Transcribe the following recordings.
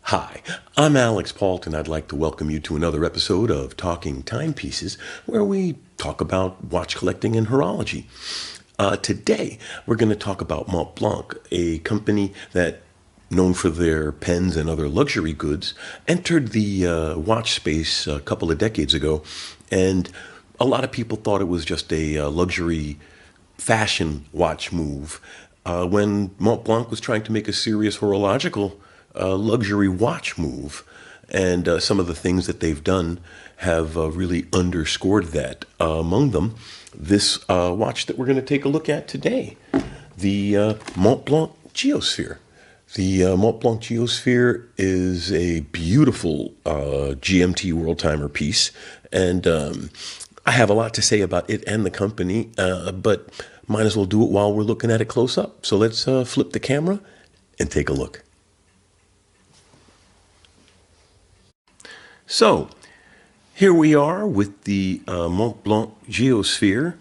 Hi, I'm Alex Pault, and I'd like to welcome you to another episode of Talking Timepieces, where we talk about watch collecting and horology. Today, we're going to talk about Montblanc, a company that, known for their pens and other luxury goods, entered the watch space a couple of decades ago, and a lot of people thought it was just a luxury fashion watch move when Montblanc was trying to make a serious horological luxury watch move. And some of the things that they've done have really underscored that. Among them, this watch that we're going to take a look at today, the Montblanc Geosphere. The Montblanc Geosphere is a beautiful GMT World Timer piece, and I have a lot to say about it and the company, but might as well do it while we're looking at it close up. So let's flip the camera and take a look. So here we are with the Montblanc Geosphere,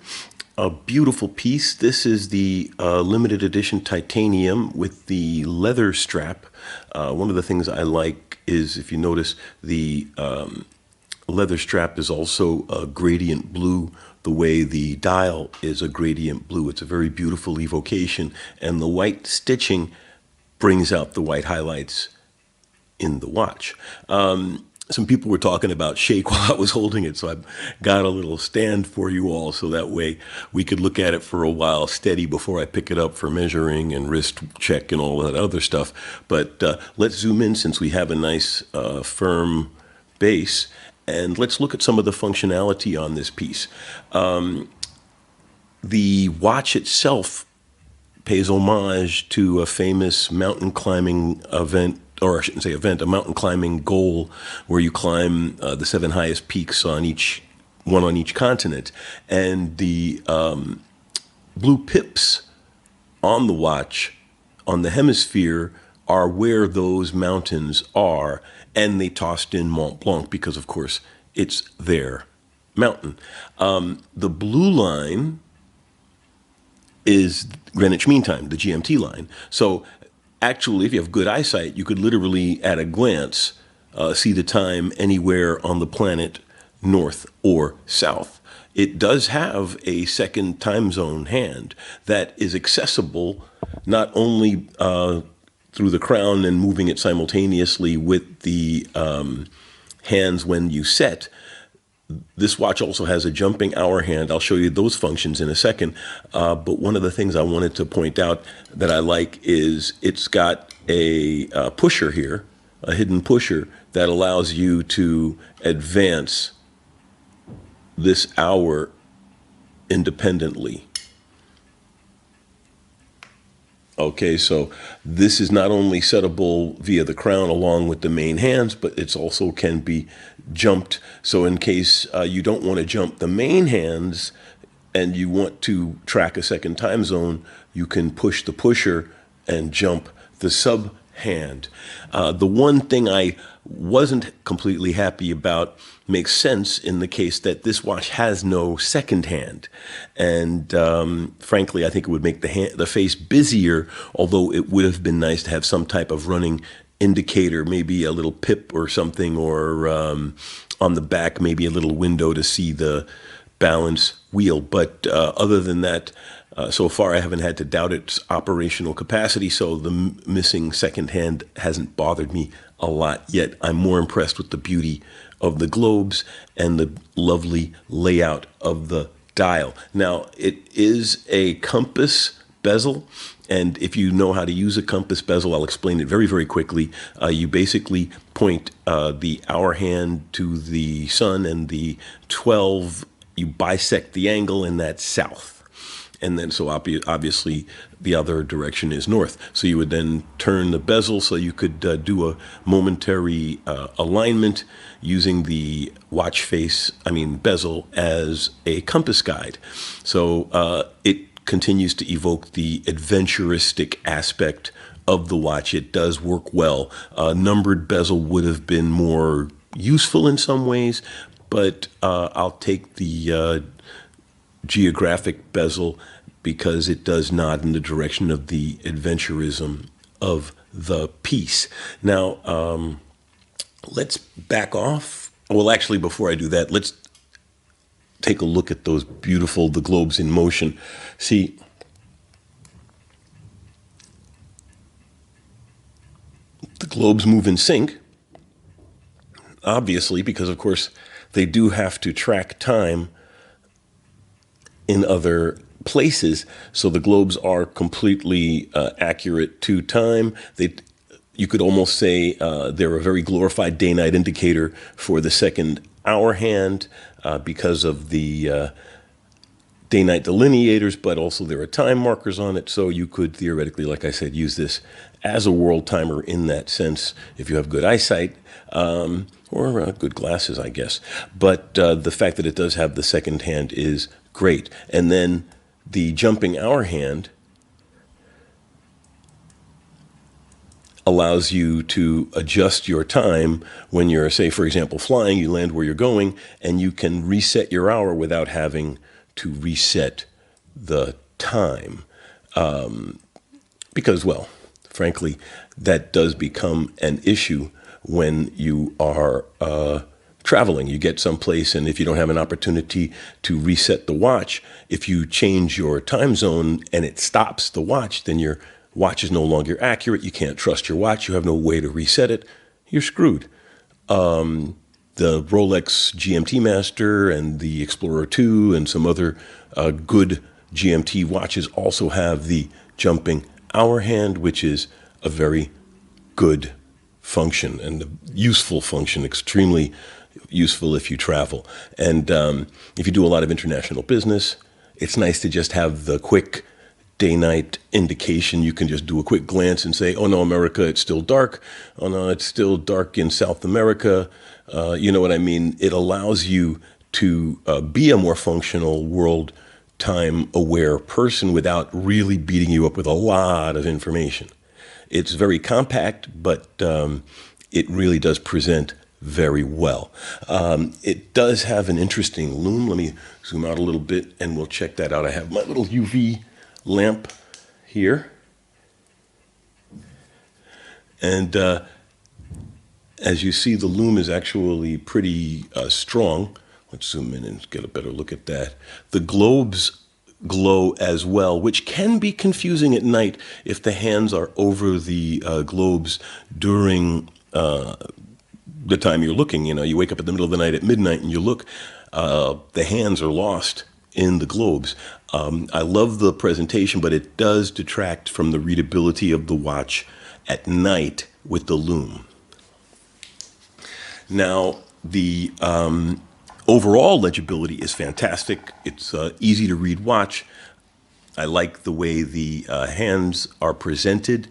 a beautiful piece. This is the limited edition titanium with the leather strap. One of the things I like is, if you notice, the leather strap is also a gradient blue, the way the dial is a gradient blue. It's a very beautiful evocation, and the white stitching brings out the white highlights in the watch. Some people were talking about shake while I was holding it, so I got a little stand for you all so that way we could look at it for a while steady before I pick it up for measuring and wrist check and all that other stuff. But let's zoom in since we have a nice firm base, and let's look at some of the functionality on this piece. The watch itself pays homage to a famous mountain climbing event, or I shouldn't say event, a mountain climbing goal where you climb the 7 highest peaks on each continent. And the blue pips on the watch, on the hemisphere, are where those mountains are, and they tossed in Mont Blanc because, of course, it's their mountain. The blue line is Greenwich Mean Time, the GMT line. So actually, if you have good eyesight, you could literally, at a glance, see the time anywhere on the planet, north or south. It does have a second time zone hand that is accessible not only through the crown and moving it simultaneously with the hands when you set. This watch also has a jumping hour hand. I'll show you those functions in a second. But one of the things I wanted to point out that I like is it's got a pusher here, a hidden pusher that allows you to advance this hour independently. Okay, so this is not only settable via the crown along with the main hands, but it's also can be jumped. So in case you don't want to jump the main hands and you want to track a second time zone, you can push the pusher and jump the sub hand. The one thing I wasn't completely happy about makes sense in the case that this watch has no second hand. And frankly, I think it would make the face busier, although it would have been nice to have some type of running indicator, maybe a little pip or something, or on the back, maybe a little window to see the balance wheel. But other than that, so far I haven't had to doubt its operational capacity, so the missing second hand hasn't bothered me a lot yet. I'm more impressed with the beauty of the globes and the lovely layout of the dial. Now, it is a compass bezel, and if you know how to use a compass bezel, I'll explain it very, very quickly. You basically point the hour hand to the sun, and the 12, you bisect the angle, and that's south. And then, so obviously, the other direction is north. So you would then turn the bezel so you could do a momentary alignment using the watch face, bezel, as a compass guide. So it continues to evoke the adventuristic aspect of the watch. It does work well. Numbered bezel would have been more useful in some ways, but I'll take the geographic bezel because it does nod in the direction of the adventurism of the piece. Now, let's back off. Well, actually, before I do that, let's take a look at those beautiful, the globes in motion. See, the globes move in sync, obviously, because, of course, they do have to track time in other places. So the globes are completely accurate to time. You could almost say they're a very glorified day-night indicator for the second hour hand because of the day-night delineators, but also there are time markers on it. So you could theoretically, like I said, use this as a world timer in that sense if you have good eyesight or good glasses, I guess. But the fact that it does have the second hand is great. And then the jumping hour hand allows you to adjust your time when you're, say, for example, flying, you land where you're going, and you can reset your hour without having to reset the time. Because, well, frankly, that does become an issue when you are traveling. You get someplace, and if you don't have an opportunity to reset the watch, if you change your time zone and it stops the watch, then your watch is no longer accurate. You can't trust your watch. You have no way to reset it. You're screwed. The Rolex GMT Master and the Explorer 2 and some other good GMT watches also have the jumping hour hand, which is a very good function and a useful function, extremely useful if you travel. And if you do a lot of international business, it's nice to just have the quick day-night indication. You can just do a quick glance and say, oh no, America, it's still dark. Oh no, it's still dark in South America. You know what I mean? It allows you to be a more functional world time aware person without really beating you up with a lot of information. It's very compact, but it really does present very well. It does have an interesting loom. Let me zoom out a little bit and we'll check that out. I have my little UV lamp here. And as you see, the loom is actually pretty strong. Let's zoom in and get a better look at that. The globes glow as well, which can be confusing at night if the hands are over the globes during the time you're looking. You know, you wake up in the middle of the night at midnight and you look, the hands are lost in the globes. I love the presentation, but it does detract from the readability of the watch at night with the loom. Now, the overall legibility is fantastic. It's easy to read watch. I like the way the hands are presented.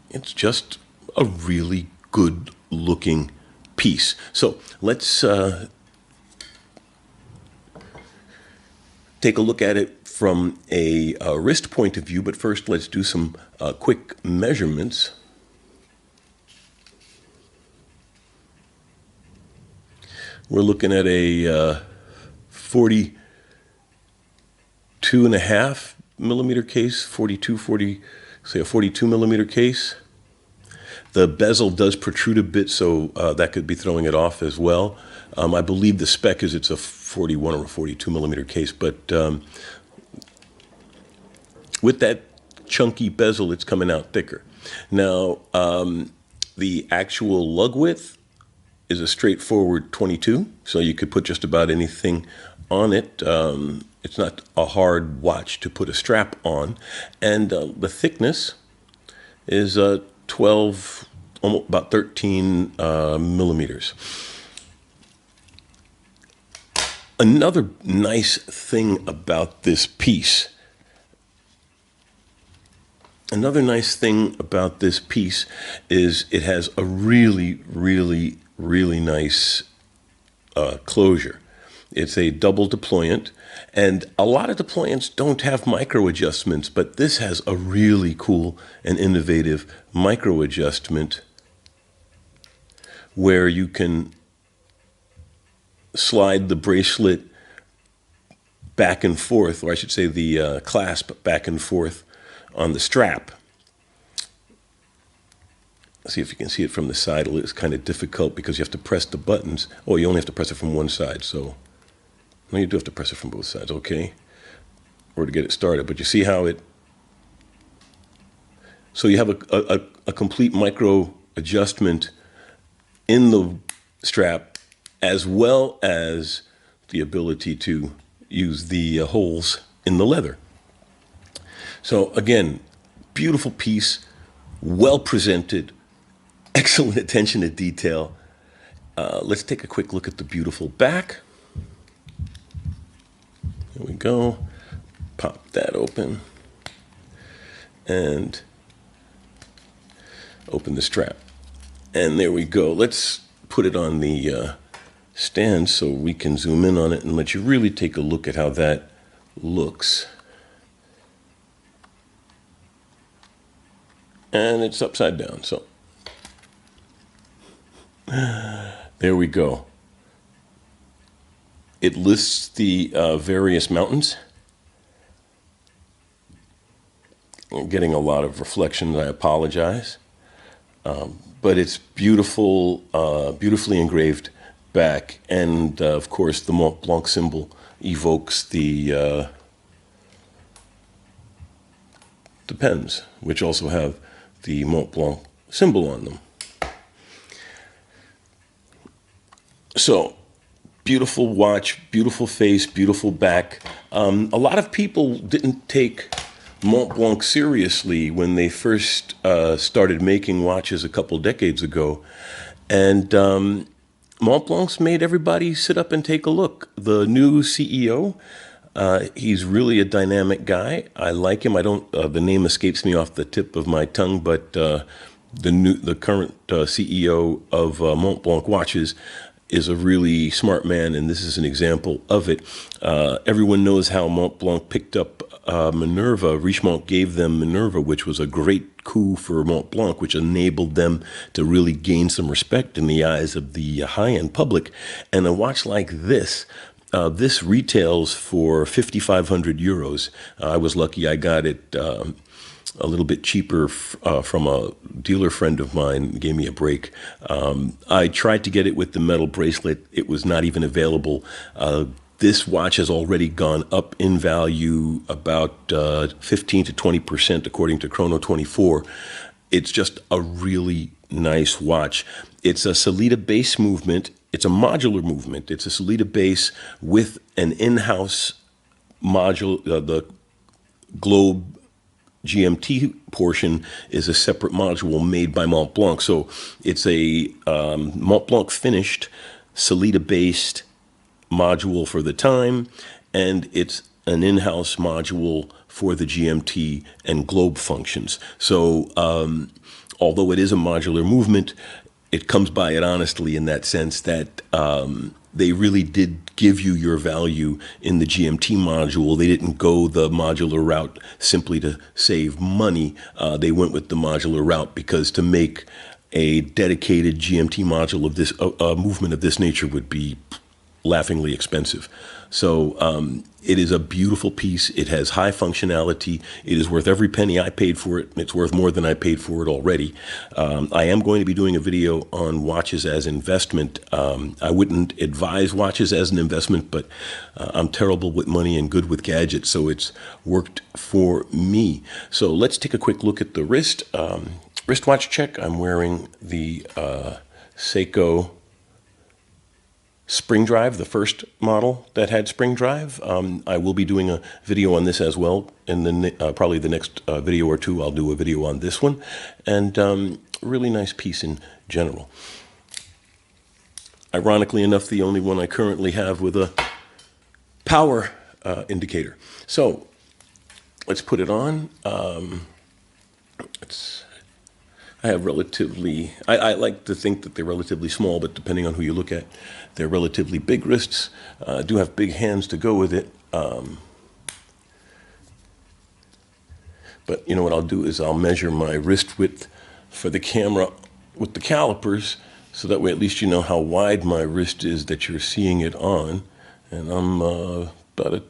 It's just a really good looking piece. So let's take a look at it from a wrist point of view, but first let's do some quick measurements. We're looking at a 42.5 millimeter case, say a 42 millimeter case. The bezel does protrude a bit, so that could be throwing it off as well. I believe the spec is it's a 41 or a 42 millimeter case, but with that chunky bezel, it's coming out thicker. Now, the actual lug width is a straightforward 22, so you could put just about anything on it. It's not a hard watch to put a strap on. And the thickness is 12, almost about 13 millimeters. Another nice thing about this piece, is it has a really, really, really nice closure. It's a double deployant, and a lot of deployants don't have micro adjustments, but this has a really cool and innovative micro adjustment where you can slide the bracelet back and forth, or I should say the clasp back and forth on the strap. See if you can see it from the side. It's kind of difficult because you have to press the buttons. Oh, you only have to press it from one side, so no, you do have to press it from both sides, okay, or to get it started. But you see how it, so you have a complete micro adjustment in the strap, as well as the ability to use the holes in the leather. So again, beautiful piece, well presented, excellent attention to detail. Let's take a quick look at the beautiful back. There we go. Pop that open and open the strap. And there we go. Let's put it on the stand so we can zoom in on it and let you really take a look at how that looks. And it's upside down, so there we go. It lists the various mountains. I'm getting a lot of reflections, I apologize. But it's beautiful, beautifully engraved back. And of course, the Mont Blanc symbol evokes the pens, which also have the Mont Blanc symbol on them. So, beautiful watch, beautiful face, beautiful back. A lot of people didn't take Mont Blanc seriously when they first started making watches a couple decades ago. And Mont Blanc's made everybody sit up and take a look. The new CEO, he's really a dynamic guy. I like him. I don't. The name escapes me off the tip of my tongue, but the current CEO of Mont Blanc watches is a really smart man, and this is an example of it. Everyone knows how Mont Blanc picked up Minerva. Richemont gave them Minerva, which was a great coup for Mont Blanc, which enabled them to really gain some respect in the eyes of the high-end public. And a watch like this, this retails for 5,500 euros. I was lucky I got it a little bit cheaper from a dealer friend of mine, gave me a break. I tried to get it with the metal bracelet. It was not even available. This watch has already gone up in value about 15 to 20% according to Chrono24. It's just a really nice watch. It's a Sellita base movement. It's a modular movement. It's a Sellita base with an in-house module. The globe GMT portion is a separate module made by Mont Blanc. So it's a Mont Blanc finished, Sellita based module for the time, and it's an in-house module for the GMT and globe functions. So although it is a modular movement, it comes by it honestly in that sense that they really did give you your value in the GMT module. They didn't go the modular route simply to save money. They went with the modular route because to make a dedicated GMT module of this movement of this nature would be laughingly expensive. So it is a beautiful piece. It has high functionality. It is worth every penny I paid for it. It's worth more than I paid for it already. I am going to be doing a video on watches as investment. I wouldn't advise watches as an investment, but I'm terrible with money and good with gadgets, so it's worked for me. So let's take a quick look at the wristwatch check. I'm wearing the Seiko spring drive, the first model that had spring drive. I will be doing a video on this as well. In the probably the next video or two, I'll do a video on this one. And really nice piece in general. Ironically enough, the only one I currently have with a power indicator. So let's put it on. I have relatively, I like to think that they're relatively small, but depending on who you look at, they're relatively big wrists. I do have big hands to go with it. But you know what I'll do is I'll measure my wrist width for the camera with the calipers, so that way at least you know how wide my wrist is that you're seeing it on. And I'm about a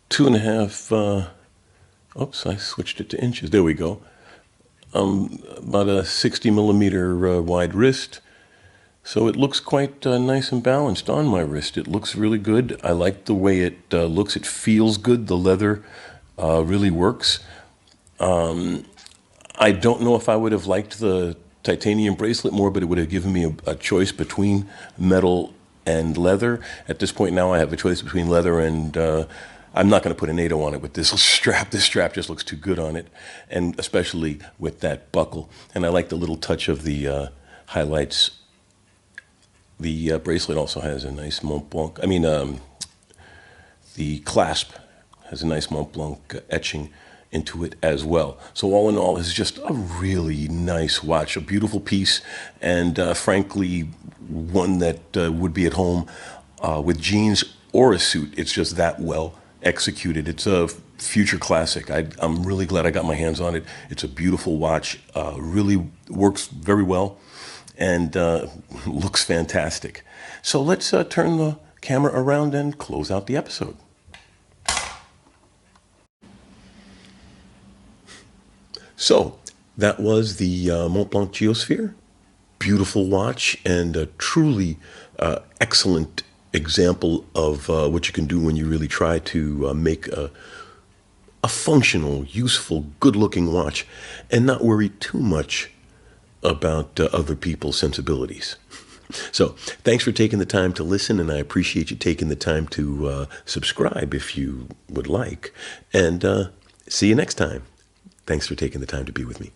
2.5, oops, I switched it to inches. There we go. About a 60 millimeter wide wrist. So it looks quite nice and balanced on my wrist. It looks really good. I like the way it looks. It feels good. The leather really works. I don't know if I would have liked the titanium bracelet more, but it would have given me a choice between metal and leather. At this point now, I have a choice between leather and I'm not going to put a NATO on it with this strap. This strap just looks too good on it, and especially with that buckle. And I like the little touch of the highlights. The bracelet also has a nice Montblanc. The clasp has a nice Montblanc etching into it as well. So all in all, it's just a really nice watch, a beautiful piece, and frankly, one that would be at home with jeans or a suit. It's just that well executed. It's a future classic. I'm really glad I got my hands on it. It's a beautiful watch, really works very well, and looks fantastic. So let's turn the camera around and close out the episode. So that was the Montblanc Geosphere. Beautiful watch and a truly excellent example of what you can do when you really try to make a functional, useful, good-looking watch and not worry too much about other people's sensibilities. So thanks for taking the time to listen, and I appreciate you taking the time to subscribe if you would like. And see you next time. Thanks for taking the time to be with me.